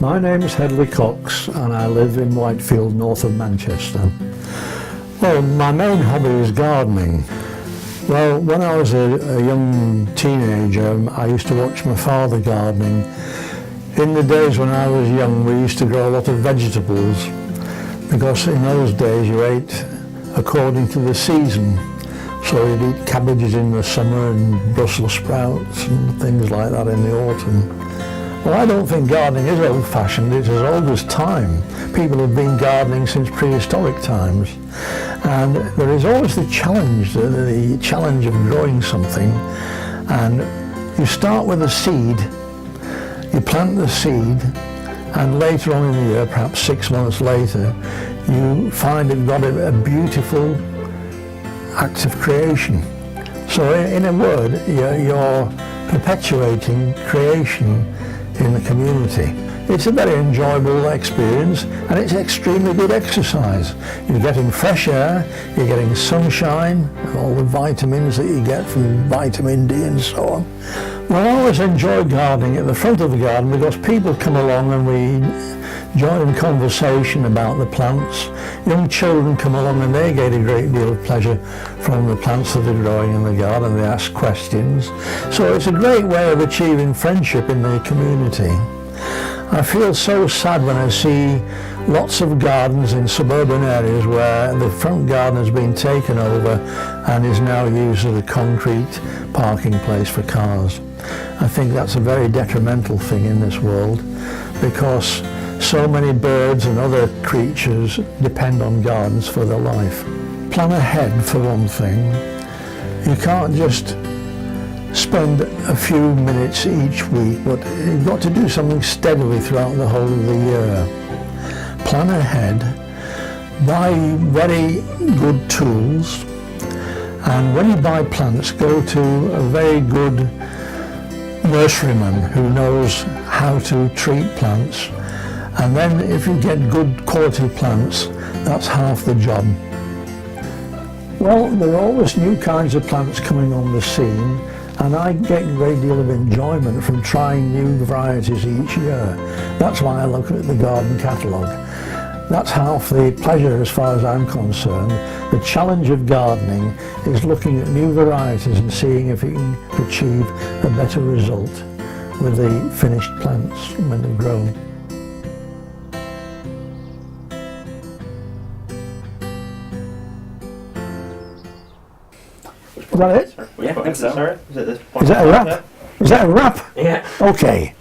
My name is Hedley Cox and I live in Whitefield, north of Manchester. Well, my main hobby is gardening. Well, when I was a young teenager, I used to watch my father gardening. In the days when I was young, we used to grow a lot of vegetables because in those days you ate according to the season. So you'd eat cabbages in the summer and Brussels sprouts and things like that in the autumn. Well, I don't think gardening is old-fashioned, it's as old as time. People have been gardening since prehistoric times. And there is always the challenge of growing something. And you start with a seed, you plant the seed, and later on in the year, perhaps 6 months later, you find it got a beautiful act of creation. So in a word, you're perpetuating creation in the community. It's a very enjoyable experience and it's extremely good exercise. You're getting fresh air, you're getting sunshine, all the vitamins that you get from vitamin D and so on. Well, I always enjoy gardening at the front of the garden because people come along and we join in conversation about the plants. Young children come along and they get a great deal of pleasure from the plants that are growing in the garden. They ask questions. So it's a great way of achieving friendship in the community. I feel so sad when I see lots of gardens in suburban areas where the front garden has been taken over and is now used as a concrete parking place for cars. I think that's a very detrimental thing in this world because so many birds and other creatures depend on gardens for their life. Plan ahead for one thing. You can't just spend a few minutes each week, but you've got to do something steadily throughout the whole of the year. Plan ahead, buy very good tools, and when you buy plants, go to a very good nurseryman who knows how to treat plants. And then if you get good quality plants, that's half the job. Well, there are always new kinds of plants coming on the scene, and I get a great deal of enjoyment from trying new varieties each year. That's why I look at the garden catalogue. That's half the pleasure as far as I'm concerned. The challenge of gardening is looking at new varieties and seeing if you can achieve a better result with the finished plants when they're grown. Is that it? Yeah, I think so. Sorry, is it this point? Is that a wrap? Is that a wrap? Yeah. Okay.